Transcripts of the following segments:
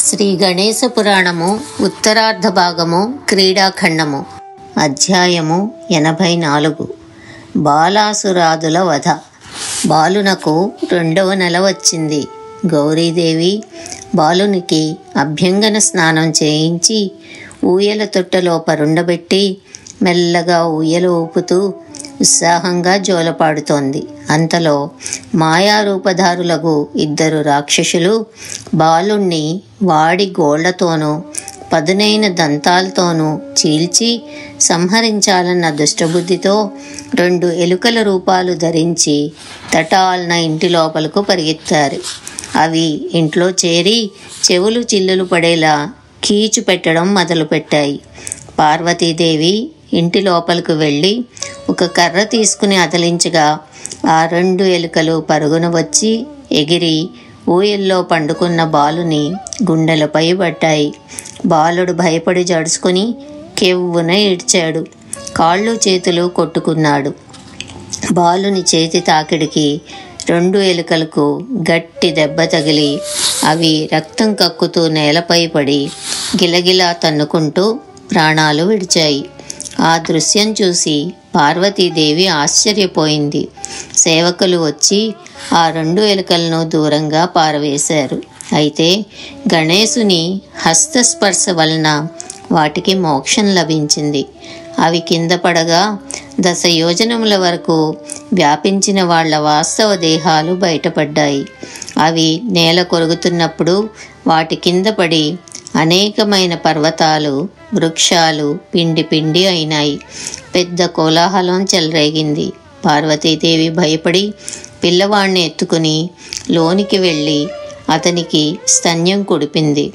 శ్రీ గణేశ పురాణము ఉత్తరార్ధ భాగము క్రీడాఖండము అధ్యాయము 84 బాలాసురాదుల వధ. బాలునకు 2వ నెల వచ్చింది. గౌరీదేవి బాలునికి అభ్యంగన స్నానం చేయించి ఊయల తొట్టలో పరుండబెట్టి మెల్లగా ఊయల ఊపుతూ ఉత్సాహంగా జోలపాడుతోంది. అంతలో మాయారూపధారులకు 2 రాక్షసులు బాలుణ్ణి వాడి గోళ్లతోనూ పదునైన దంతాలతోనూ చీల్చి సంహరించాలన్న దుష్టబుద్ధితో 2 ఎలుకల రూపాలు ధరించి తటాల్న ఇంటి లోపలకు పరిగెత్తారు. అవి ఇంట్లో చేరి చెవులు చిల్లులు పడేలా కీచు పెట్టడం మొదలుపెట్టాయి. పార్వతీదేవి ఇంటి లోపలికి వెళ్ళి ఒక కర్ర తీసుకుని అదిలించగా ఆ 2 ఎలుకలు పరుగున వచ్చి ఎగిరి ఊయల్లో పండుకున్న బాలుని గుండెలపై పట్టాయి. బాలుడు భయపడి జడుచుకుని కెవ్వున ఏడ్చాడు. కాళ్ళు చేతులు కొట్టుకున్నాడు. బాలుని చేతి తాకిడికి 2 ఎలుకలకు గట్టి దెబ్బ తగిలి అవి రక్తం కక్కుతూ నేలపై పడి గిలగిలా తన్నుకుంటూ ప్రాణాలు విడిచాయి. ఆ దృశ్యం చూసి పార్వతీదేవి ఆశ్చర్యపోయింది. సేవకులు వచ్చి ఆ 2 ఎలుకలను దూరంగా పారవేశారు. అయితే గణేశుని హస్తస్పర్శ వలన వాటికి మోక్షం లభించింది. అవి కింద పడగా 10 యోజనముల వరకు వ్యాపించిన వాళ్ల వాస్తవ దేహాలు బయటపడ్డాయి. అవి నేల కొరుగుతున్నప్పుడు వాటి కింద పడి అనేకమైన పర్వతాలు వృక్షాలు పిండి పిండి అయినాయి. పెద్ద కోలాహలం చెలరేగింది. పార్వతీదేవి భయపడి పిల్లవాణ్ణి ఎత్తుకుని లోనికి వెళ్ళి అతనికి స్తన్యం కుడిపింది.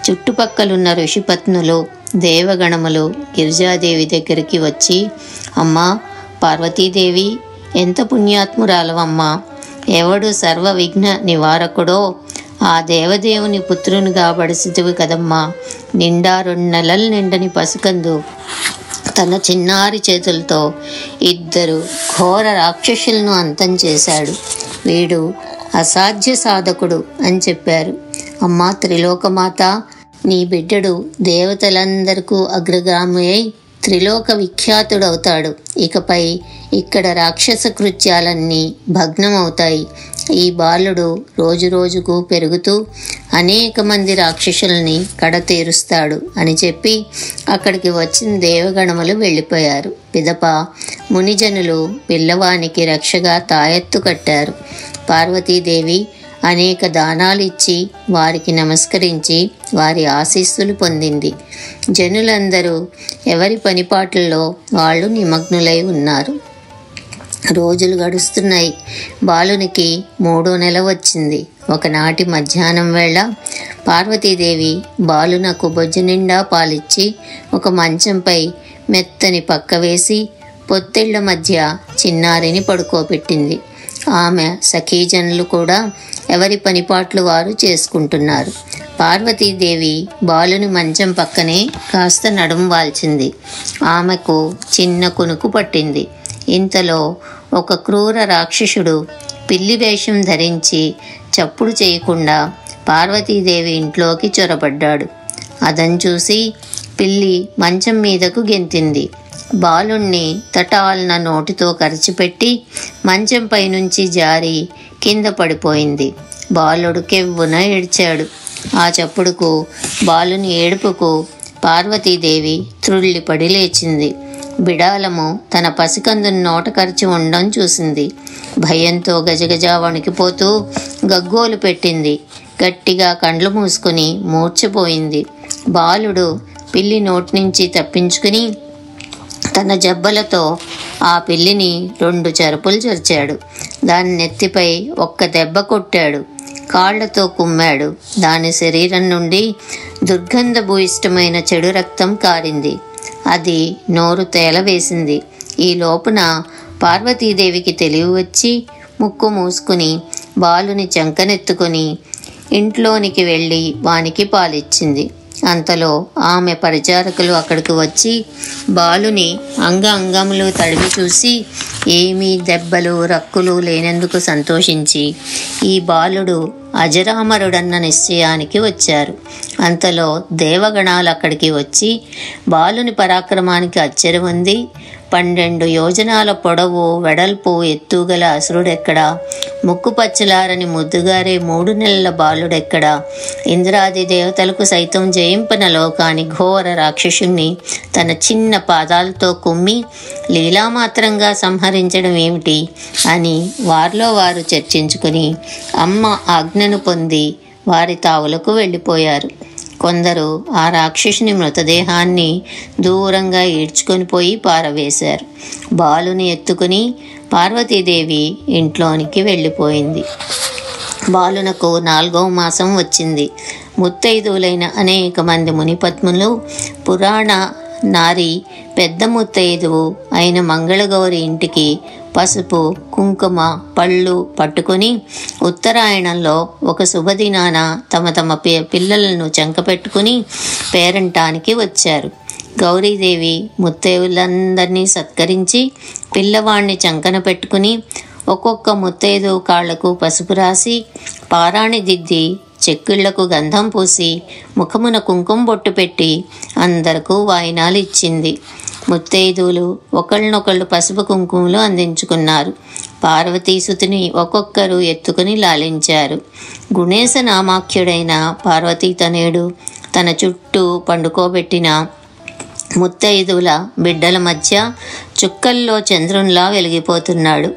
చుట్టుపక్కలున్న ఋషిపత్నులు దేవగణములు గిరిజాదేవి దగ్గరికి వచ్చి, అమ్మా పార్వతీదేవి, ఎంత పుణ్యాత్మురాలవమ్మా! ఎవడు సర్వ విఘ్న నివారకుడో ఆ దేవదేవుని పుత్రునిగా బడిసితివి కదమ్మా. నిండా 2 నెలలు నిండని పసికందు తన చిన్నారి చేతులతో 2 ఘోర రాక్షసులను అంతం చేశాడు. వీడు అసాధ్య సాధకుడు అని చెప్పారు. అమ్మా త్రిలోకమాత, నీ బిడ్డడు దేవతలందరికీ అగ్రగామి అయి త్రిలోక విఖ్యాతుడవుతాడు. ఇకపై ఇక్కడ రాక్షస కృత్యాలన్నీ భగ్నమవుతాయి. ఈ బాలుడు రోజు రోజుకు పెరుగుతూ అనేక మంది రాక్షసుల్ని కడతీరుస్తాడు అని చెప్పి అక్కడికి వచ్చిన దేవగణములు వెళ్ళిపోయారు. పిదప మునిజనులు పిల్లవానికి రక్షగా తాయెత్తు కట్టారు. పార్వతీదేవి అనేక దానాలు ఇచ్చి వారికి నమస్కరించి వారి ఆశీస్సులు పొందింది. జనులందరూ ఎవరి పనిపాట్లలో వాళ్ళు నిమగ్నులై ఉన్నారు. రోజులు గడుస్తున్నాయి. బాలునికి 3వ నెల వచ్చింది. ఒకనాటి మధ్యాహ్నం వేళ పార్వతీదేవి బాలునకు బొజ్జు నిండా పాలిచ్చి ఒక మంచంపై మెత్తని పక్క వేసి పొత్తిళ్ల మధ్య చిన్నారిని పడుకోబెట్టింది. ఆమె సఖీజనులు కూడా ఎవరి పనిపాట్లు వారు చేసుకుంటున్నారు. పార్వతీదేవి బాలుని మంచం పక్కనే కాస్త నడుము వాల్చింది. ఆమెకు చిన్న కునుకు పట్టింది. ఇంతలో ఒక క్రూర రాక్షసుడు పిల్లి వేషం ధరించి చప్పుడు చేయకుండా పార్వతీదేవి ఇంట్లోకి చొరబడ్డాడు. అదని చూసి పిల్లి మంచం మీదకు గెంతింది. బాలుణ్ణి తటాల్న నోటితో కరిచిపెట్టి మంచంపై నుంచి జారి కింద పడిపోయింది. బాలుడు కెవ్వున ఏడ్చాడు. ఆ చప్పుడుకు బాలుని ఏడుపుకు పార్వతీదేవి త్రుళ్ళిపడి లేచింది. బిడాలము తన పసికందుని నోట కరిచి ఉండడం చూసింది. భయంతో గజగజ వణికిపోతూ గగ్గోలు పెట్టింది. గట్టిగా కండ్లు మూసుకుని మూర్ఛపోయింది. బాలుడు పిల్లి నోటి నుంచి తప్పించుకుని తన జబ్బలతో ఆ పిల్లిని 2 చెరుపులు చరిచాడు. దాని నెత్తిపై 1 దెబ్బ కొట్టాడు. కాళ్లతో కుమ్మాడు. దాని శరీరం నుండి దుర్గంధభూయిష్టమైన చెడు రక్తం కారింది. అది నోరు తేలవేసింది. ఈ లోపున పార్వతీదేవికి తెలివి వచ్చి ముక్కు మూసుకుని బాలుని చంకనెత్తుకుని ఇంట్లోనికి వెళ్ళి వానికి పాలిచ్చింది. అంతలో ఆమె పరిచారకులు అక్కడికి వచ్చి బాలుని అంగములు తడివి చూసి ఏమీ దెబ్బలు రక్కులు లేనందుకు సంతోషించి ఈ బాలుడు అజరామరుడన్న నిశ్చయానికి వచ్చారు. అంతలో దేవగణాలు అక్కడికి వచ్చి బాలుని పరాక్రమానికి ఆశ్చర్యం ఉంది. 12 యోజనాల పొడవు వెడల్పు ఎత్తుగల అసురుడెక్కడా? ముక్కు పచ్చలారని ముద్దుగారే 3 నెలల బాలుడెక్కడా? ఇంద్రాది దేవతలకు సైతం జయింపన లోకాని ఘోర రాక్షసుణ్ణి తన చిన్న పాదాలతో కుమ్మి లీలామాత్రంగా సంహరించడం ఏమిటి అని వారిలో వారు చర్చించుకుని అమ్మ ఆజ్ఞను పొంది వారి తావులకు వెళ్ళిపోయారు. కొందరు ఆ రాక్షసుని మృతదేహాన్ని దూరంగా ఈడ్చుకొని పోయి పారవేశారు. బాలుని ఎత్తుకుని పార్వతీదేవి ఇంట్లోనికి వెళ్ళిపోయింది. బాలునకు 4వ మాసం వచ్చింది. ముత్తైదువులైన అనేక మంది మునిపత్ములు పురాణ నారి పెద్ద ముత్తైదువు అయిన మంగళగౌరి ఇంటికి పసుపు కుంకుమ పళ్ళు పట్టుకుని ఉత్తరాయణంలో ఒక శుభదినాన తమ తమ పిల్లలను చంకపెట్టుకుని పేరంటానికి వచ్చారు. గౌరీదేవి ముత్తైదువులందరినీ సత్కరించి పిల్లవాణ్ణి చంకన పెట్టుకుని ఒక్కొక్క ముత్తైదు కాళ్లకు పసుపు రాసి పారాణి దిద్ది చెక్కిళ్లకు గంధం పూసి ముఖమున కుంకుమ బొట్టు పెట్టి అందరికీ వాయినాలు ఇచ్చింది. ముత్తైదువులు ఒకళ్ళనొకళ్ళు పసుపు కుంకుమలు అందించుకున్నారు. పార్వతీసుతిని ఒక్కొక్కరు ఎత్తుకుని లాలించారు. గుణేశ నామాఖ్యుడైన పార్వతీ తనయుడు తన చుట్టూ పండుకోబెట్టిన ముత్తైదువుల బిడ్డల మధ్య చుక్కల్లో చంద్రునిలా వెలిగిపోతున్నాడు.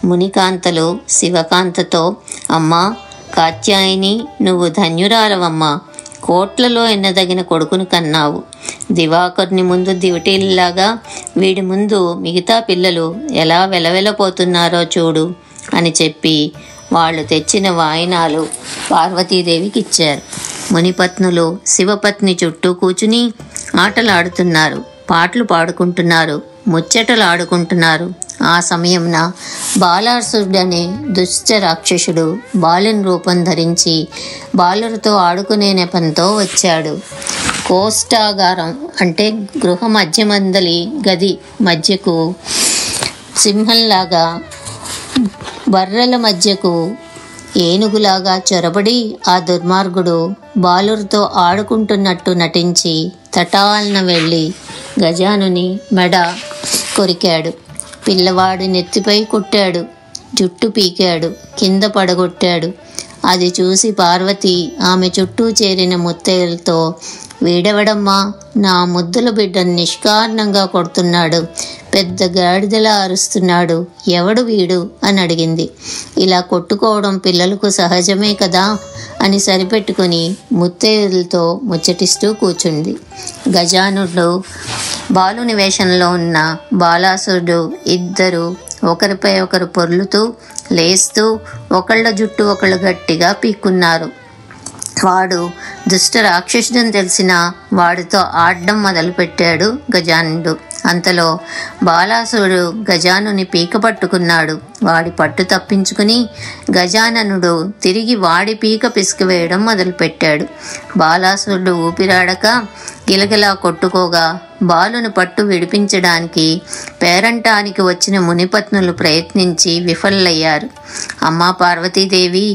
మునికాంతలు శివకాంతతో, అమ్మా కాత్యాయని, నువ్వు ధన్యురాలవమ్మా, కోట్లలో ఎన్నదగిన కొడుకును కన్నావు. దివాకర్ని ముందు దివిటీలాగా వీడి ముందు మిగతా పిల్లలు ఎలా వెలవెలపోతున్నారో చూడు అని చెప్పి వాళ్ళు తెచ్చిన వాయినాలు పార్వతీదేవికి ఇచ్చారు. మునిపత్నులు శివపత్ని చుట్టూ కూర్చుని ఆటలాడుతున్నారు, పాటలు పాడుకుంటున్నారు, ముచ్చటలాడుకుంటున్నారు. ఆ సమయంన బాలాసురుడనే దుష్ట రాక్షసుడు బాలుని రూపం ధరించి బాలులతో ఆడుకునే నెపంతో వచ్చాడు. కోష్టాగారం అంటే గృహ మధ్యమందలి గది మధ్యకు సింహంలాగా, బర్రెల మధ్యకు ఏనుగులాగా చొరబడి ఆ దుర్మార్గుడు బాలులతో ఆడుకుంటున్నట్టు నటించి తటాలన వెళ్ళి గజానుని మెడ కొరికాడు. పిల్లవాడి నెత్తిపై కొట్టాడు, జుట్టు పీకాడు, కింద పడగొట్టాడు. అది చూసి పార్వతి ఆమె చుట్టూ చేరిన ముత్తైదులతో, వీడెవడమ్మా నా ముద్దుల బిడ్డను నిష్కారణంగా కొడుతున్నాడు, పెద్ద గాడిదలా అరుస్తున్నాడు, ఎవడు వీడు అని అడిగింది. ఇలా కొట్టుకోవడం పిల్లలకు సహజమే కదా అని సరిపెట్టుకుని ముత్తైదులతో ముచ్చటిస్తూ కూర్చుంది. గజానుడు బాలుని వేషంలో ఉన్న బాలాసురుడు ఇద్దరు ఒకరిపై ఒకరు పొర్లుతూ లేస్తూ ఒకళ్ళ జుట్టు ఒకళ్ళు గట్టిగా పీక్కున్నారు. వాడు దుష్ట రాక్షసుడని తెలిసిన వాడితో ఆడడం మొదలుపెట్టాడు గజానుడు. అంతలో బాలాసురుడు గజానుని పీక పట్టుకున్నాడు. వాడి పట్టు తప్పించుకుని గజాననుడు తిరిగి వాడి పీక పిసికివేయడం మొదలుపెట్టాడు. బాలాసురుడు ఊపిరాడక గిలగిలా కొట్టుకోగా బాలుని పట్టు విడిపించడానికి పేరంటానికి వచ్చిన మునిపత్నులు ప్రయత్నించి విఫలయ్యారు. అమ్మా పార్వతీదేవి,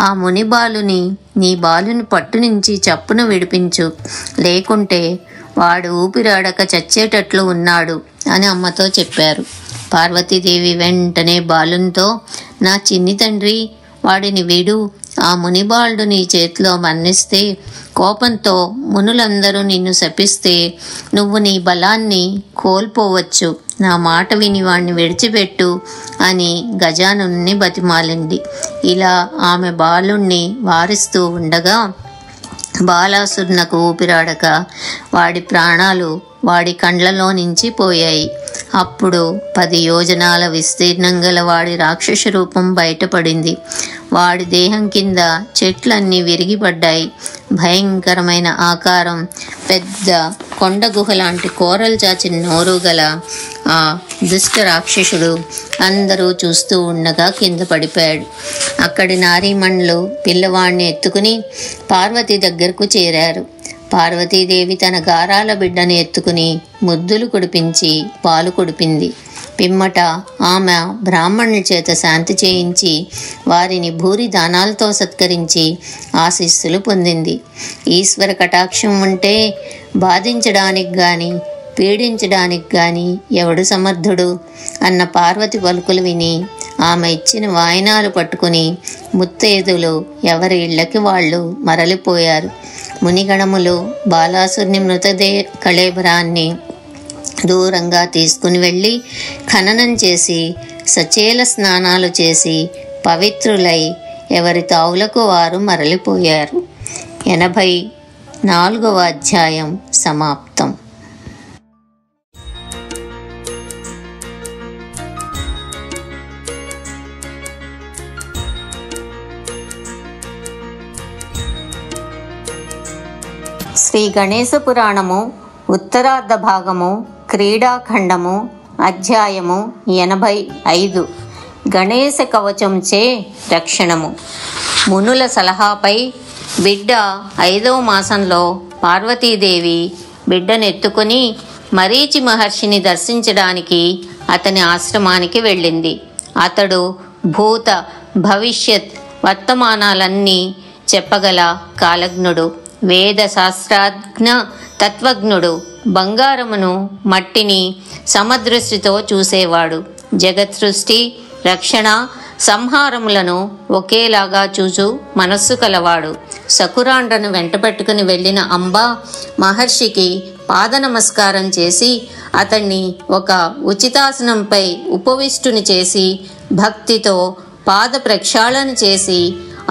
ఆ ముని బాలుని నీ బాలుని పట్టు నుంచి చప్పున విడిపించు, లేకుంటే వాడు ఊపిరాడక చచ్చేటట్లు ఉన్నాడు అని అమ్మతో చెప్పారు. పార్వతీదేవి వెంటనే బాలునితో, నా చిన్ని తండ్రి, వాడిని వీడు, ఆ మునిబాలుడు నీ చేతిలో మరణిస్తే కోపంతో మునులందరూ నిన్ను శపిస్తే నువ్వు నీ బలాన్ని కోల్పోవచ్చు, నా మాట విని వాణ్ణి విడిచిపెట్టు అని గజానుని బతిమాలింది. ఇలా ఆమె బాలుణ్ణి వారిస్తూ ఉండగా బాలాసురునకు ఊపిరాడక వాడి ప్రాణాలు వాడి కండ్లలో నుంచి పోయాయి. అప్పుడు 10 యోజనాల విస్తీర్ణం గల వాడి రాక్షస రూపం బయటపడింది. వాడి దేహం కింద చెట్లన్నీ విరిగిపడ్డాయి. భయంకరమైన ఆకారం, పెద్ద కొండ గుహ లాంటి కోరలు చాచిన నోరు గల ఆ దుష్ట రాక్షసుడు అందరూ చూస్తూ ఉండగా కింద పడిపోయాడు. అక్కడి నారీమణులు పిల్లవాడిని ఎత్తుకుని పార్వతి దగ్గరకు చేరారు. పార్వతీదేవి తన గారాల బిడ్డను ఎత్తుకుని ముద్దులు కుడిపించి పాలు కుడిపింది. పిమ్మట ఆమె బ్రాహ్మణుల చేత శాంతి చేయించి వారిని భూరి దానాలతో సత్కరించి ఆశీస్సులు పొందింది. ఈశ్వర కటాక్షం ఉంటే బాధించడానికి గాని పీడించడానికి గాని ఎవడు సమర్థుడు అన్న పార్వతి పలుకులు విని ఆమె ఇచ్చిన వాయినాలు పట్టుకుని ముత్తైదులు ఎవరి ఇళ్లకి వాళ్ళు మరలిపోయారు. మునిగణములు బాలాసురుని కళేబరాన్ని దూరంగా తీసుకుని వెళ్ళి ఖననం చేసి సచేల స్నానాలు చేసి పవిత్రులై ఎవరి తావులకు వారు మరలిపోయారు. 84వ అధ్యాయం సమాప్తం. శ్రీ గణేశ పురాణము ఉత్తరార్ధ భాగము క్రీడాఖండము అధ్యాయము 85. గణేశ కవచంచే రక్షణము. మునుల సలహాపై బిడ్డ 5వ మాసంలో పార్వతీదేవి బిడ్డనెత్తుకుని మరీచి మహర్షిని దర్శించడానికి అతని ఆశ్రమానికి వెళ్ళింది. అతడు భూత భవిష్యత్ వర్తమానాలన్నీ చెప్పగల కాలజ్ఞుడు, వేద శాస్త్రాజ్ఞ తత్వజ్ఞుడు. బంగారమును మట్టిని సమదృష్టితో చూసేవాడు. జగత్ సృష్టి రక్షణ సంహారములను ఒకేలాగా చూచు మనస్సు కలవాడు. శకురాండ్రను వెంటపెట్టుకుని వెళ్ళిన అంబ మహర్షికి పాద నమస్కారం చేసి అతన్ని ఒక ఉచితాసనంపై ఉపవిష్టుని చేసి భక్తితో పాద ప్రక్షాళన చేసి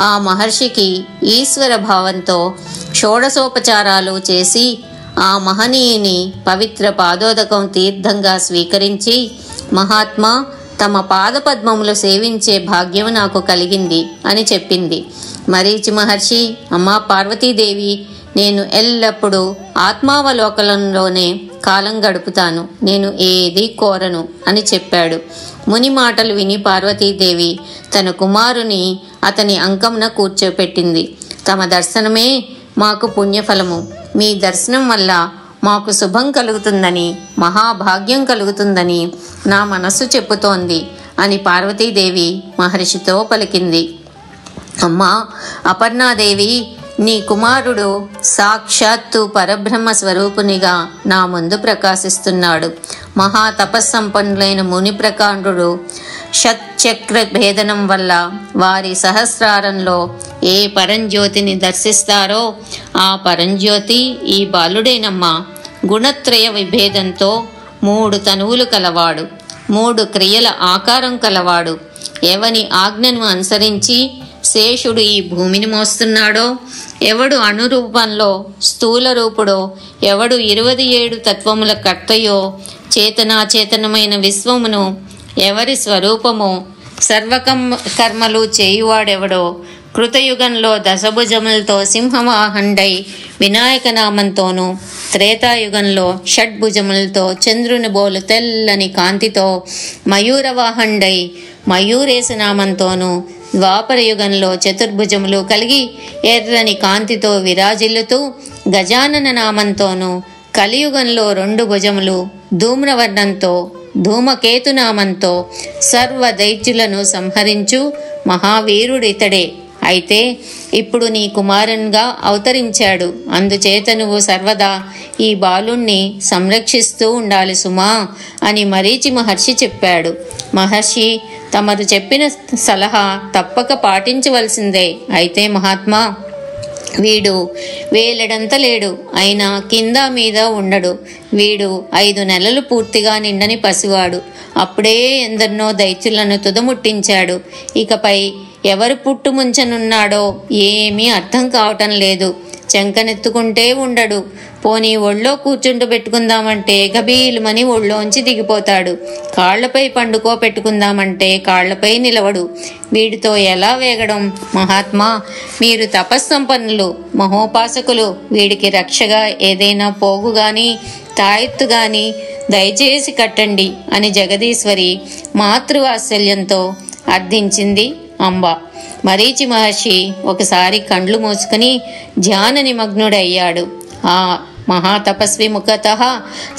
ఆ మహర్షికి ఈశ్వర భావంతో షోడశోపచారాలు చేసి ఆ మహనీయుని పవిత్ర పాదోదకం తీర్థంగా స్వీకరించి, మహాత్మా, తమ పాదపద్మములు సేవించే భాగ్యం నాకు కలిగింది అని చెప్పింది. మరీచి మహర్షి, అమ్మా పార్వతీదేవి, నేను ఎల్లప్పుడూ ఆత్మావలోకనంలోనే కాలం గడుపుతాను, నేను ఏదీ కోరను అని చెప్పాడు. ముని మాటలు విని పార్వతీదేవి తన కుమారుని అతని అంకమున కూర్చోపెట్టింది. తమ దర్శనమే మాకు పుణ్యఫలము, మీ దర్శనం వల్ల మాకు శుభం కలుగుతుందని, మహాభాగ్యం కలుగుతుందని నా మనస్సు చెప్పుతోంది అని పార్వతీదేవి మహర్షితో పలికింది. అమ్మా అపర్ణాదేవి, నీ కుమారుడు సాక్షాత్తు పరబ్రహ్మ స్వరూపునిగా నా ముందు ప్రకాశిస్తున్నాడు. మహా తపస్సంపన్నులైన ముని ప్రకాండుడు షట్చక్ర భేదనం వల్ల వారి సహస్రారంలో ఏ పరంజ్యోతిని దర్శిస్తారో ఆ పరంజ్యోతి ఈ బాలుడేనమ్మా. గుణత్రయ విభేదంతో 3 తనువులు కలవాడు, 3 క్రియల ఆకారం కలవాడు. ఎవని ఆజ్ఞను అనుసరించి శేషుడు ఈ భూమిని మోస్తున్నాడో, ఎవడు అణురూపంలో స్థూల రూపుడో, ఎవడు 27 తత్వముల కర్తయో, చేతనాచేతనమైన విశ్వమును ఎవరి స్వరూపమో, సర్వకర్మలు చేయువాడెవడో, కృతయుగంలో దశభుజములతో సింహవాహండై వినాయక నామంతోనూ, త్రేతాయుగంలో షడ్భుజములతో చంద్రుని బోలు తెల్లని కాంతితో మయూరవాహండై మయూరేశ నామంతోనూ, ద్వాపర యుగంలో చతుర్భుజములు కలిగి ఎర్రని కాంతితో విరాజిల్లుతూ గజానన నామంతోనూ, కలియుగంలో 2 భుజములు ధూమ్రవర్ణంతో ధూమకేతు నామంతో సర్వ దైత్యులను సంహరించు మహావీరుడితడే. అయితే ఇప్పుడు నీ కుమారునిగా అవతరించాడు, అందుచేత నువ్వు సర్వదా ఈ బాలుణ్ణి సంరక్షిస్తూ ఉండాలి సుమా అని మరీచి మహర్షి చెప్పాడు. మహర్షి, తమరు చెప్పిన సలహా తప్పక పాటించవలసిందే. అయితే మహాత్మా, వీడు వేలెడంత లేడు, అయినా కింద మీద ఉండడు. వీడు 5 నెలలు పూర్తిగా నిండని పసివాడు. అప్పుడే ఎందరినో దైత్యులను తుదముట్టించాడు. ఇకపై ఎవరు పుట్టుముంచనున్నాడో ఏమీ అర్థం కావటం లేదు. చెంకనెత్తుకుంటే ఉండడు, పోనీ ఒళ్ళో కూర్చుంటబెట్టుకుందామంటే గబీలుమని ఒళ్ళోంచి దిగిపోతాడు. కాళ్లపై పండుకో పెట్టుకుందామంటే కాళ్లపై నిలవడు. వీడితో ఎలా వేగడం? మహాత్మా, మీరు తపస్సంపన్నులు, మహోపాసకులు, వీడికి రక్షగా ఏదైనా పోగు గాని తాయెత్తు గాని దయచేసి కట్టండి అని జగదీశ్వరి మాతృవాత్సల్యంతో అర్థించింది అంబ. మరీచి మహర్షి ఒకసారి కండ్లు మూసుకుని ధ్యాన నిమగ్నుడయ్యాడు. ఆ మహాతపస్వి ముఖతః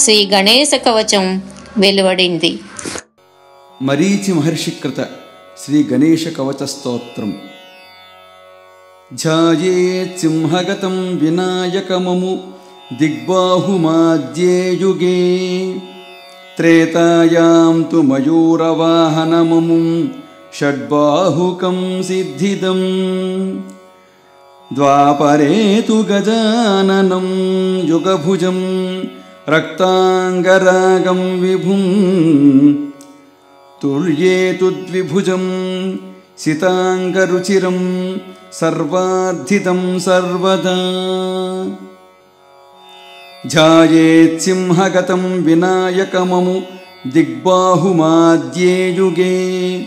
శ్రీ గణేశ కవచం వెలువడింది. मरीचि महर्षिकृत श्री गणेश कवच स्तोत्रम्। ध्यायेत् सिंहगतं विनायकममु दिग्बाहुमाद्ये युगे, त्रेतायां तु मयूरवाहनममुं षड्बाहुकं सिद्धिदम्, द्वापरे तु गजाननं युगभुजं रक्ताङ्गरागं विभुं, तुर्ये तु द्विभुजं सिताङ्गरुचिरं सर्वार्धितं सर्वदा। ध्यायेत् सिंहगतं विनायकममु दिग्बाहुमाद्ये युगे,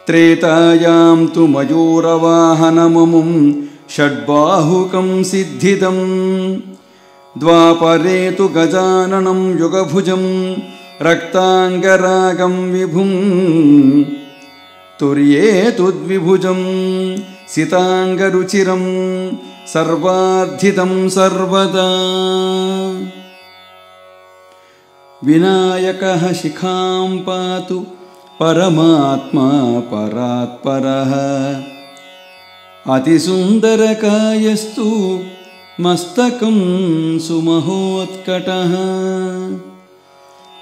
त्रेतायां तु मयूरवाहनममुं षड्बाहुकं सिद्धिदम्, द्वापरे तु गजाननं युगभुजं रक्ताङ्गरागं विभुं, तुर्ये तु द्विभुजं सिताङ्गरुचिरं सर्वार्धितं सर्वदा। विनायकः शिखां पातु परमात्मा परात्परः, अतिसुन्दरकायस्तु मस्तकं सुमहोत्कटः,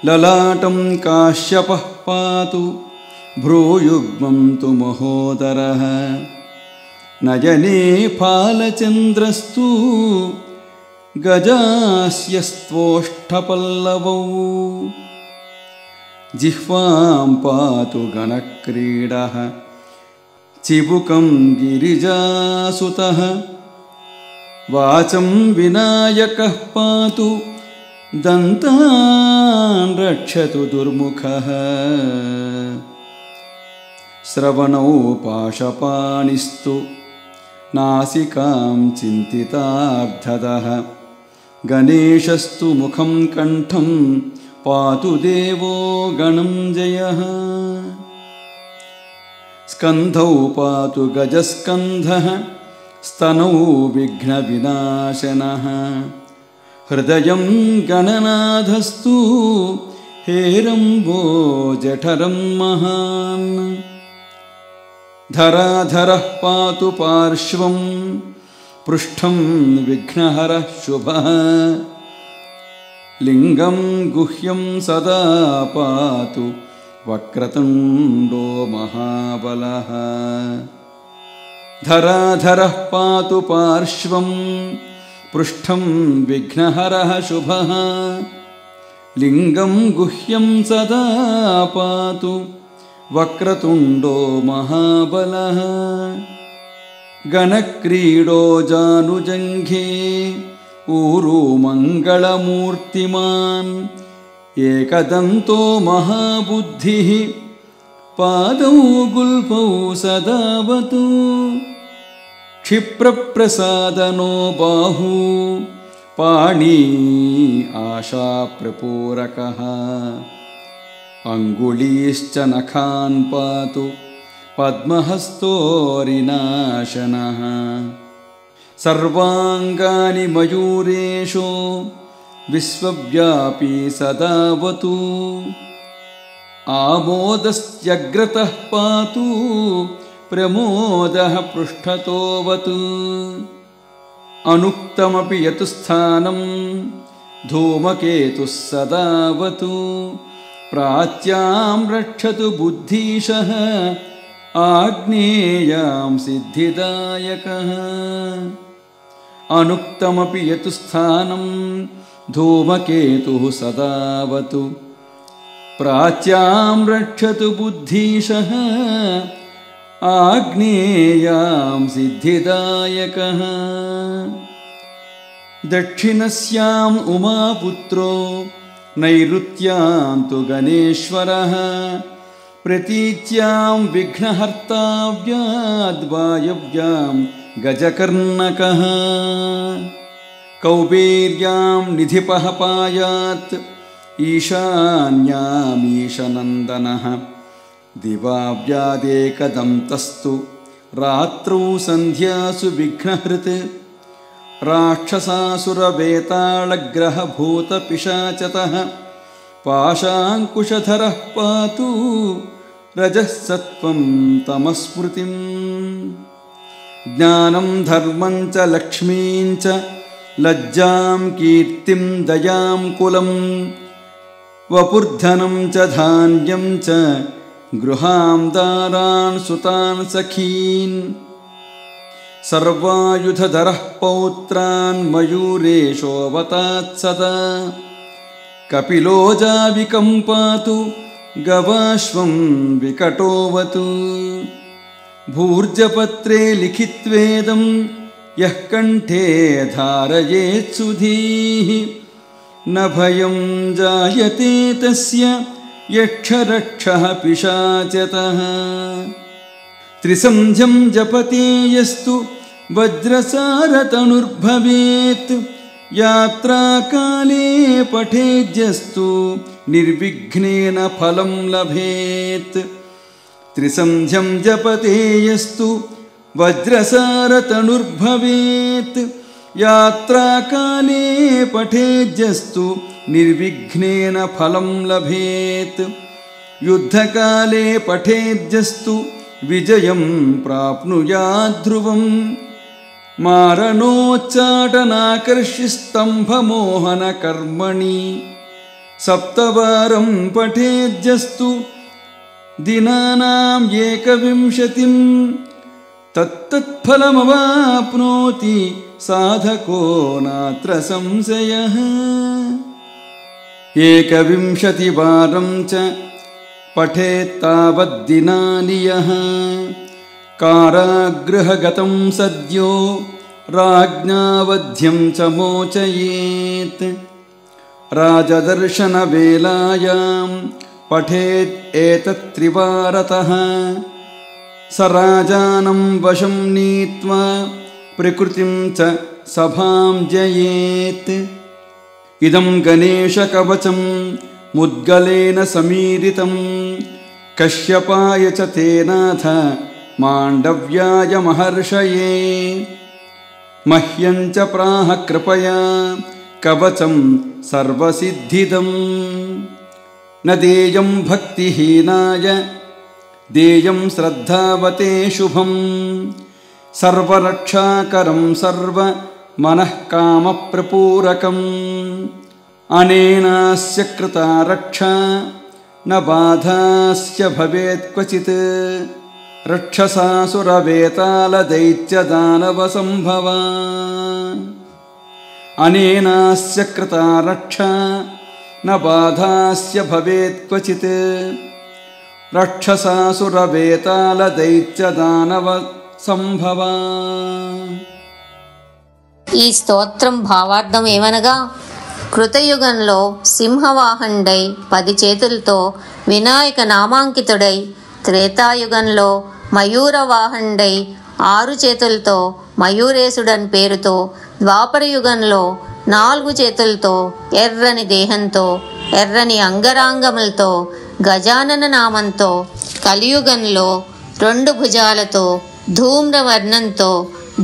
ललाटं काश्यपः पातु भ्रूयुग्मं तु महोदरः, नयने फालचन्द्रस्तु गजास्यस्त्वोष्ठपल्लवौ, जिह्वां पातु गणक्रीडः चिबुकं गिरिजासुतः, वाचं विनायकः पातु दन्तान् रक्षतु दुर्मुखः, श्रवणौ पाशपाणिस्तु नासिकां चिन्तितार्धदः, गणेशस्तु मुखं कण्ठं पातु देवो गणञ्जयः, स्कन्धौ पातु गजस्कन्धः स्तनौ विघ्नविनाशनः, हृदयं गणनाथस्तु हेरम्बो जठरं महान्, धराधरः पातु पार्श्वं पृष्ठं विघ्नहरः शुभः, लिङ्गं गुह्यं सदा पातु वक्रतुण्डो महाबलः, धराधरः पातु पार्श्वं पृष्ठं विघ्नहरः शुभः, लिङ्गं गुह्यं सदा पातु वक्रतुण्डो महाबलः, गणक्रीडो जानुजङ्घे ऊरु मङ्गलमूर्तिमान्, एकदन्तो महाबुद्धिः पादौ गुल्फौ सदावतु, क्षिप्रप्रसादनो बाहू पाणी आशाप्रपूरकः, अङ्गुलीश्च नखान् पातु पद्महस्तोरिनाशनः, सर्वाङ्गानि मयूरेशो विश्वव्यापी सदावतु, आमोदस्यग्रतः पातु प्रमोदः पृष्ठतोऽवतु, अनुक्तमपि यतुस्थानं धूमकेतुः सदावतु, प्राच्यां रक्षतु बुद्धीशः आग्नेयां सिद्धिदायकः, अनुक्तमपि यतुस्थानं धूमकेतुः सदावतु, प्राच्यां रक्षतु बुद्धीशः आग्नेयां सिद्धिदायकः, दक्षिणस्याम् उमापुत्रो नैऋत्यां तु गणेश्वरः, प्रतीच्यां विघ्नहर्ताव्याद्वायव्यां गजकर्णकः, कौबेर्यां निधिपः पायात् ईशान्यामीशनन्दनः, दिवाव्यादेकदन्तस्तु रात्रौ सन्ध्यासु विघ्नहृत्, राक्षसासुरवेतालग्रहभूतपिशाचतः पाशाङ्कुशधरः पातु రజః సత్వం తమస్మృతిం జ్ఞానం ధర్మం చ లక్ష్మీం చ లజ్జాం కీర్తిం దయాం కులం వపుర్ధనం చ ధాన్యం చ గృహాం దారాన్ సుతాన్ సఖీన్ సర్వాయుధధరః పౌత్రాన్ మయూరేషోవతాత్ సదా కపిలోజా వికంపాతు గవాశ్వం వికటోవతు భూర్జపత్రే లిఖిత్వేదం యః కంఠే ధారయేత్ సుధీః న భయం జాయతే తస్య యక్షరక్షః పిశాచతః త్రిసంధ్యం జపతే యస్తు వజ్రసారతనుర్భవేత్ యాత్రాకాలే పఠేద్యస్తు నిర్విఘ్నేన ఫలం లభేత్ త్రిసంధ్యం జపతే యస్తు వజ్రసారతనుర్భవేత్ యాత్రాకాలే పఠేద్యస్తు నిర్విఘ్నేన ఫలం లభేత్ యుద్ధకాలే పఠేద్యస్తు విజయం ప్రాప్నుయాద్ ధ్రువం మారణోచ్చాటనాకర్షిస్తంభమోహన కర్మణి సప్తవారం పఠేద్యస్తు దినానాం ఏకవింశతిం తత్తత్ఫలమవాప్నోతి సాధకో నాత్ర సంశయః ఏకవింశతివారం చ పఠేత్తావద్దినాని యః కారాగృహగతం సద్యో రాజ్ఞావధ్యం చ మోచయేత్ రాజదర్శనవేలాయాం పఠేత్ ఏతత్త్రివారతః స రాజానం వశం నీత్వా ప్రకృతిం చ సభాం జయేత్ ఇదం గణేశకవచం ముద్గలేన సమీరితం కశ్యపాయ చ తేనాథ మాండవ్యాయ మహర్షయే మహ్యం చ ప్రాహ కృపయా కవచం సర్వసిద్ధిదం న దేయం భక్తిహీనాయ దేయం శ్రద్ధావతే శుభం సర్వరక్షాకరం సర్వ మనఃకామప్రపూరకం అనేనాస్య కృతా రక్షా న బాధాస్య భవేత్ క్వచిత్ రక్షసాసురవేతాళదైత్యదానవసంభవా అనేనాస్య కృతా రక్షా న బాధాస్య భవేత్ క్వచిత్ రక్షసాసురవేతాళదైత్యదానవసంభవా. ఈ స్తోత్రం భావార్థం ఏమనగా, కృతయుగంలో సింహవాహనుడై 10 చేతులతో వినాయక నామాంకితుడై, త్రేతాయుగంలో మయూరవాహనుడై 6 చేతులతో మయూరేశుడని పేరుతో, ద్వాపరయుగంలో 4 చేతులతో ఎర్రని దేహంతో ఎర్రని అంగరాంగములతో గజానన నామంతో, కలియుగంలో 2 భుజాలతో ధూమ్రవర్ణంతో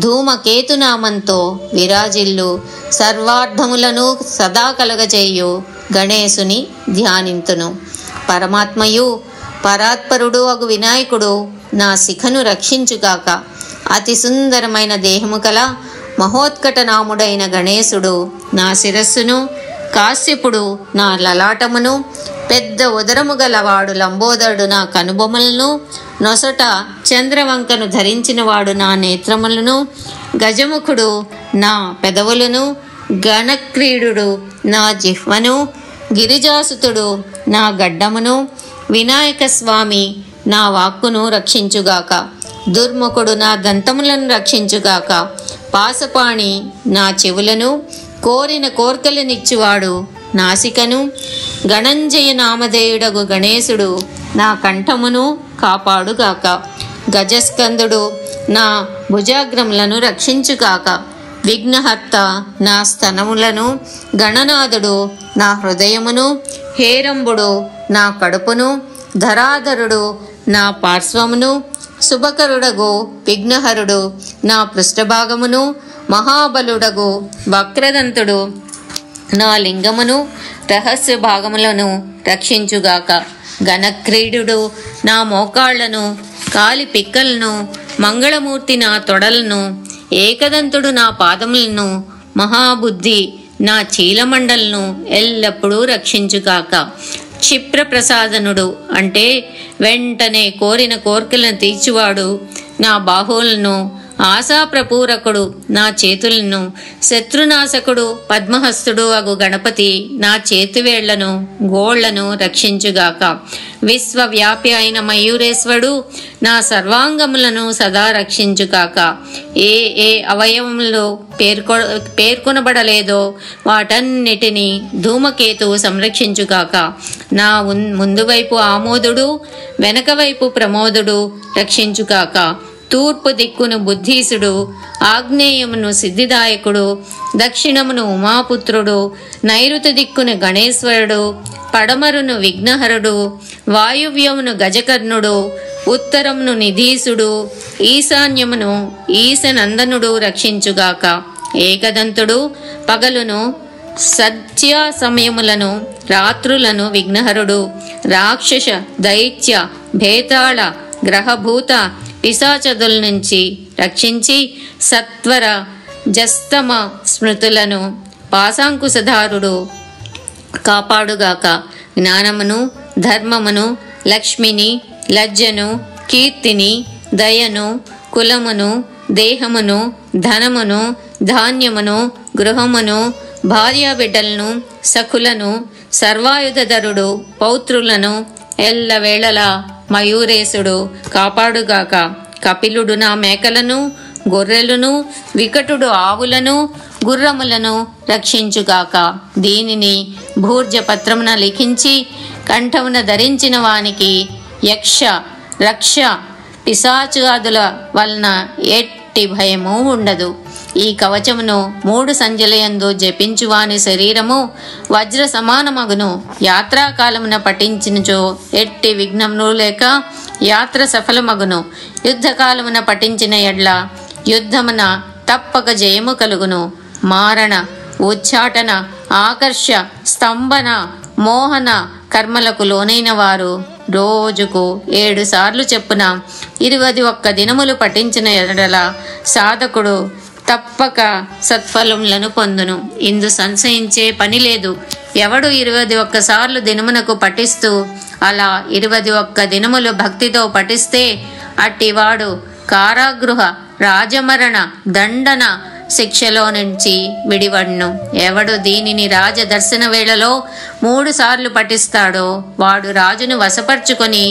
ధూమకేతునామంతో విరాజిల్లు సర్వార్థములను సదా కలగజేయు గణేశుని ధ్యానింతును. పరమాత్మయు పరాత్పరుడు అగు వినాయకుడు నా శిఖను రక్షించుగాక. అతి సుందరమైన దేహము కల మహోత్కటనాముడైన గణేశుడు నా శిరస్సును, కాశ్యపుడు నా లలాటమును, పెద్ద ఉదరము గలవాడు లంబోదరుడు నా కనుబొమలను, నొసట చంద్రవంకను ధరించినవాడు నా నేత్రములను, గజముఖుడు నా పెదవులను, గణక్రీడుడు నా జిహ్వను, గిరిజాసుతుడు నా గడ్డమును, వినాయక స్వామి నా వాక్కును రక్షించుగాక. దుర్ముఖుడు నా దంతములను రక్షించుగాక. పాసపాణి నా చెవులను, కోరిన కోర్కెలనిచ్చువాడు నాసికను, గణంజయ నామధేయుడగు గణేశుడు నా కంఠమును కాపాడుగాక. గజస్కందుడు నా భుజాగ్రములను రక్షించుగాక. విఘ్నహర్త నా స్తనములను, గణనాథుడు నా హృదయమును, హేరంబుడు నా కడుపును, ధరాధరుడు నా పార్శ్వమును, శుభకరుడగు విఘ్నహరుడు నా పృష్ఠభాగమును, మహాబలుడగు వక్రదంతుడు నా లింగమును రహస్య భాగములను రక్షించుగాక. ఘనక్రీడుడు నా మోకాళ్లను, కాలి పిక్కలను, మంగళమూర్తి నా తొడలను, ఏకదంతుడు నా పాదములను, మహాబుద్ధి నా చీలమండలను ఎల్లప్పుడూ రక్షించుగాక. క్షిప్ర ప్రసాదనుడు అంటే వెంటనే కోరిన కోర్కెలను తీర్చువాడు నా బాహువులను, ఆశాప్రపూరకుడు నా చేతులను, శత్రునాశకుడు పద్మహస్తుడు అగు గణపతి నా చేతివేళ్లను, గోళ్లను రక్షించుగాక. విశ్వవ్యాపి అయిన మయూరేశ్వరుడు నా సర్వాంగములను సదా రక్షించుగాక. ఏ ఏ అవయవములు పేర్కొనబడలేదో వాటన్నిటినీ ధూమకేతువు సంరక్షించుగాక. నా ముందు వైపు ఆమోదుడు, వెనక వైపు ప్రమోదుడు రక్షించుగాక. తూర్పు దిక్కును బుద్ధీసుడు, ఆగ్నేయమును సిద్ధిదాయకుడు, దక్షిణమును ఉమాపుత్రుడు, నైరుతి దిక్కును గణేశ్వరుడు, పడమరును విఘ్నహరుడు, వాయువ్యమును గజకర్ణుడు, ఉత్తరమును నిధీసుడు, ఈశాన్యమును ఈశనందనుడు రక్షించుగాక. ఏకదంతుడు పగలును సత్య సమయములను, రాత్రులను విఘ్నహరుడు, రాక్షస దైత్య భేతాళ గ్రహభూత పిశాచదుల నుంచి రక్షించి సత్వర జస్తమ స్మృతులను పాశాంకుశధారుడు కాపాడుగాక. జ్ఞానమును, ధర్మమును, లక్ష్మిని, లజ్జను, కీర్తిని, దయను, కులమును, దేహమును, ధనమును, ధాన్యమును, గృహమును, భార్యాబిడ్డలను, సఖులను, సర్వాయుధరుడు పౌత్రులను ఎల్లవేళలా మయూరేశుడు కాపాడుగాక. కపిలుడు నా మేకలను, గొర్రెలను, వికటుడు ఆవులను, గుర్రములను రక్షించుగాక. దీనిని భూర్జపత్రమున లిఖించి కంఠమున ధరించిన వానికి యక్ష రక్ష పిశాచాదుల వలన ఎట్టి భయము ఉండదు. ఈ కవచమును 3 సంధ్యలయందు జపించువాని శరీరము వజ్ర సమానమగును. యాత్రాకాలమున పఠించినచో ఎట్టి విఘ్నమును లేక యాత్ర సఫలమగును. యుద్ధకాలమున పఠించిన ఎడ్ల యుద్ధమున తప్పక జయము కలుగును. మారణ, ఉచ్చాటన, ఆకర్ష, స్తంభన, మోహన కర్మలకు లోనైన వారు రోజుకు 7 సార్లు చెప్పున 21 దినములు పఠించిన ఎడల సాధకుడు తప్పక సత్ఫలములను పొందును. ఇందు సంశయించే పని లేదు. ఎవడు 21 సార్లు దినమునకు పఠిస్తూ అలా 21 దినములు భక్తితో పఠిస్తే అట్టివాడు కారాగృహ, రాజమరణ, దండన శిక్షలో నుంచి విడివడ్ను. ఎవడు దీనిని రాజదర్శన వేళలో 3 సార్లు పఠిస్తాడో వాడు రాజును వశపరుచుకొని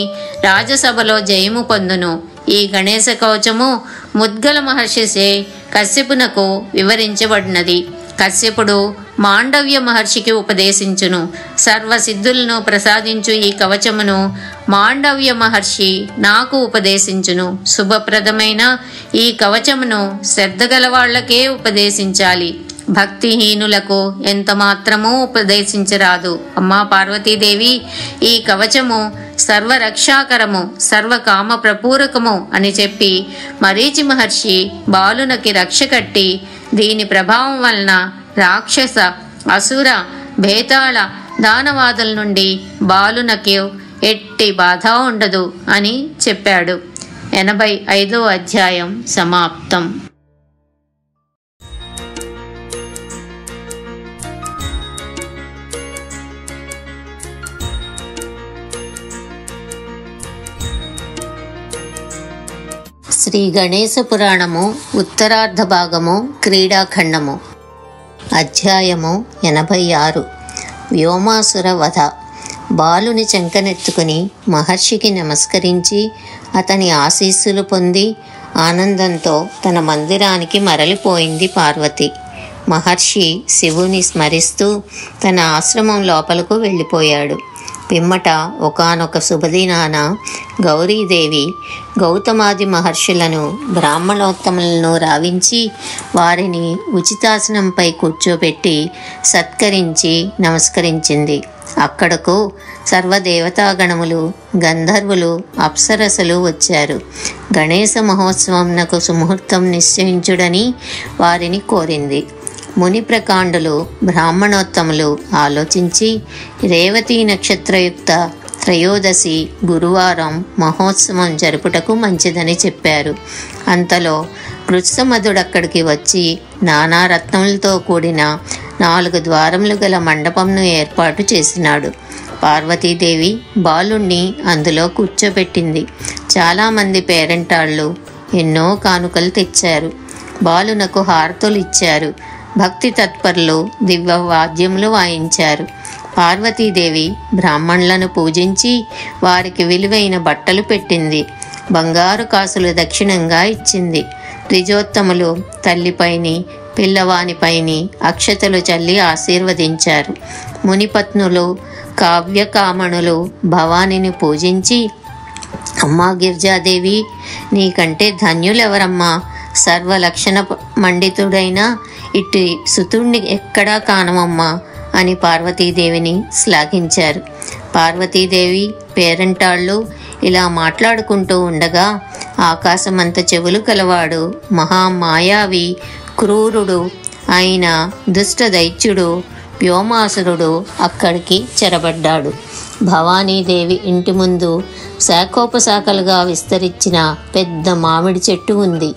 రాజసభలో జయము పొందును. ఈ గణేశ కవచము ముద్గల మహర్షిచే కశ్యపునకు వివరించబడినది. కశ్యపుడు మాండవ్య మహర్షికి ఉపదేశించును. సర్వసిద్ధులను ప్రసాదించు ఈ కవచమును మాండవ్య మహర్షి నాకు ఉపదేశించును. శుభప్రదమైన ఈ కవచమును శ్రద్ధగల వాళ్లకే ఉపదేశించాలి. భక్తిహీనులకు ఎంత మాత్రమూ ఉపదేశించరాదు. అమ్మా పార్వతీదేవి, ఈ కవచము సర్వరక్షాకరము, సర్వకామ ప్రపూరకము అని చెప్పి మరీచి మహర్షి బాలునకి రక్ష కట్టి దీని ప్రభావం వలన రాక్షస, అసుర, భేతాళ, దానవాదుల నుండి బాలునకి ఎట్టి బాధ ఉండదు అని చెప్పాడు. 85వ అధ్యాయం సమాప్తం. శ్రీ గణేశ పురాణము ఉత్తరార్ధ భాగము క్రీడాఖండము. అధ్యాయము 86. వ్యోమాసుర వధ. బాలుని చెంకనెత్తుకుని మహర్షికి నమస్కరించి అతని ఆశీస్సులు పొంది ఆనందంతో తన మందిరానికి మరలిపోయింది పార్వతి. మహర్షి శివుని స్మరిస్తూ తన ఆశ్రమం లోపలకు వెళ్ళిపోయాడు. పిమ్మట ఒకానొక శుభదినాన గౌరీదేవి గౌతమాది మహర్షులను, బ్రాహ్మణోత్తములను రావించి వారిని ఉచితాసనంపై కూర్చోబెట్టి సత్కరించి నమస్కరించింది. అక్కడకు సర్వదేవతాగణములు, గంధర్వులు, అప్సరసలు వచ్చారు. గణేశ మహోత్సవంనకు సుముహూర్తం నిశ్చయించుడని వారిని కోరింది. ముని ప్రకాండులు బ్రాహ్మణోత్తములు ఆలోచించి రేవతీ నక్షత్రయుక్త త్రయోదశి గురువారం మహోత్సవం జరుపుటకు మంచిదని చెప్పారు. అంతలో కృత్సమధుడక్కడికి వచ్చి నానా రత్నములతో కూడిన 4 ద్వారములు గల మండపంను ఏర్పాటు చేసినాడు. పార్వతీదేవి బాలుణ్ణి అందులో కూర్చోబెట్టింది. చాలామంది పేరంటాళ్ళు ఎన్నో కానుకలు తెచ్చారు. బాలునకు హారతులు ఇచ్చారు. భక్తి తత్పరులు దివ్య వాద్యములు వాయించారు. పార్వతీదేవి బ్రాహ్మణులను పూజించి వారికి విలువైన బట్టలు పెట్టింది. బంగారు కాసులు దక్షిణంగా ఇచ్చింది. ద్విజోత్తములు తల్లిపైని పిల్లవానిపైని అక్షతలు చల్లి ఆశీర్వదించారు. మునిపత్నులు కావ్యకామణులు భవానిని పూజించి, అమ్మా గిరిజాదేవి, నీకంటే ధన్యులెవరమ్మా? సర్వలక్షణ మండితుడైన ఇటు సుతుణ్ణి ఎక్కడా కానమమ్మా అని పార్వతీదేవిని శ్లాఘించారు. పార్వతీదేవి పేరంటాళ్ళు ఇలా మాట్లాడుకుంటూ ఉండగా ఆకాశమంత చెవులు కలవాడు మహామాయావి క్రూరుడు అయిన దుష్ట దైత్యుడు వ్యోమాసురుడు అక్కడికి చెరబడ్డాడు. భవానీదేవి ఇంటి ముందు శాఖోపశాఖలుగా విస్తరించిన పెద్ద మామిడి చెట్టు ఉంది.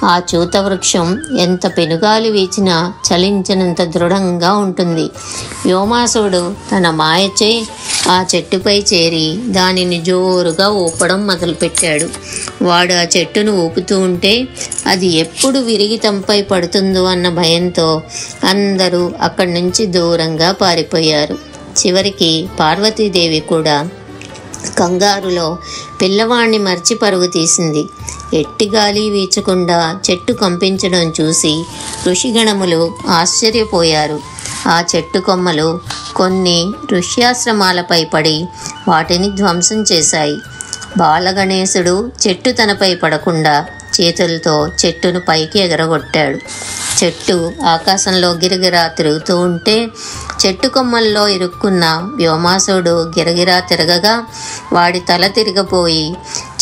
ఆ చూత వృక్షం ఎంత పెనుగాలి వీచినా చలించనంత దృఢంగా ఉంటుంది. వ్యోమాసుడు తన మాయచే ఆ చెట్టుపై చేరి దానిని జోరుగా ఊపడం మొదలుపెట్టాడు. వాడు ఆ చెట్టును ఊపుతూ ఉంటే అది ఎప్పుడు విరిగి తమపై పడుతుందో అన్న భయంతో అందరూ అక్కడి నుంచి దూరంగా పారిపోయారు. చివరికి పార్వతీదేవి కూడా కంగారులో పిల్లవాణ్ణి మర్చి పరుగు తీసింది. ఎట్టి గాలి వీచకుండా చెట్టు కంపించడం చూసి ఋషిగణములు ఆశ్చర్యపోయారు. ఆ చెట్టు కొమ్మలు కొన్ని ఋష్యాశ్రమాలపై పడి వాటిని ధ్వంసం చేశాయి. బాలగణేశుడు చెట్టు తనపై పడకుండా చేతులతో చెట్టును పైకి ఎగరగొట్టాడు. చెట్టు ఆకాశంలో గిరగిరా తిరుగుతూ ఉంటే చెట్టు కొమ్మల్లో ఇరుక్కున్న వ్యోమాసుడు గిరగిరా తిరగగా వాడి తల తిరిగిపోయి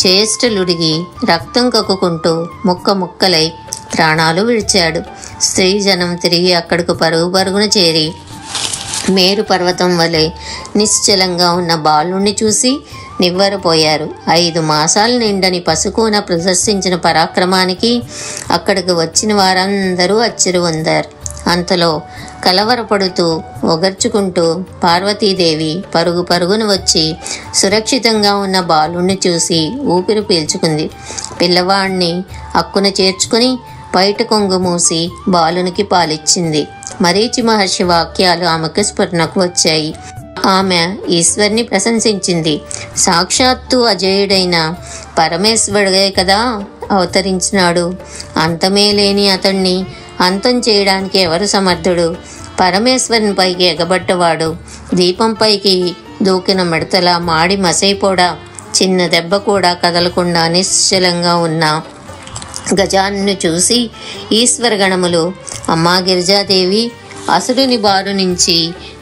చేష్టలుడిగి రక్తం కక్కుకుంటూ ముక్క ముక్కలై ప్రాణాలు విడిచాడు. స్త్రీజనం తిరిగి అక్కడికి పరుగున చేరి మేరు పర్వతం వలె నిశ్చలంగా ఉన్న బాలుణ్ణి చూసి నివ్వెరపోయారు. 5 మాసాలు నిండని పసుకూన ప్రదర్శించిన పరాక్రమానికి అక్కడికి వచ్చిన వారందరూ అచ్చిరి పొందారు. అంతలో కలవరపడుతూ ఒగర్చుకుంటూ పార్వతీదేవి పరుగున వచ్చి సురక్షితంగా ఉన్న బాలుణ్ణి చూసి ఊపిరి పీల్చుకుంది. పిల్లవాడిని అక్కున చేర్చుకుని బయట కొంగు మూసి బాలునికి పాలిచ్చింది. మరీచి మహర్షి వాక్యాలు ఆమెకు స్ఫురణకు వచ్చాయి. ఆమె ఈశ్వరుని ప్రశంసించింది. సాక్షాత్తు అజేయుడైన పరమేశ్వరుడే కదా అవతరించినాడు. అంతమే లేని అతన్ని అంతం చేయడానికి ఎవరు సమర్థుడు? పరమేశ్వరుని పైకి ఎగబడ్డవాడు దీపంపైకి దూకిన మిడతలా మాడి మసైపోడా. చిన్న దెబ్బ కూడా కదలకుండా నిశ్చలంగా ఉన్న గజాన్ని చూసి ఈశ్వరగణములు, అమ్మా గిరిజాదేవి, అసురుని బారు నుంచి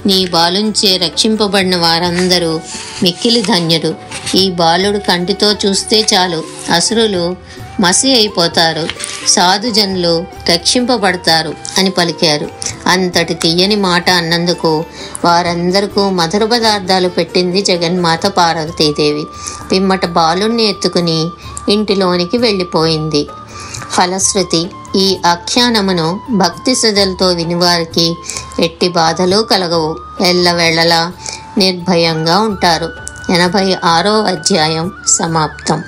నీ బాలుంచే రక్షింపబడిన వారందరూ మిక్కిలి ధన్యుడు. ఈ బాలుడు కంటితో చూస్తే చాలు అసురులు మసి అయిపోతారు, సాధుజనులు రక్షింపబడతారు అని పలికారు. అంతటి తీయని మాట అన్నందుకు వారందరికీ మధుర పదార్థాలు పెట్టింది జగన్మాత పార్వతీదేవి. పిమ్మట బాలుణ్ణి ఎత్తుకుని ఇంటిలోనికి వెళ్ళిపోయింది. ఫలశ్రుతి ఈ ఆఖ్యానమును భక్తి శ్రద్ధలతో వినివారికి ఎట్టి బాధలు కలగవు, ఎల్లవేళలా నిర్భయంగా ఉంటారు. 86వ అధ్యాయం సమాప్తం.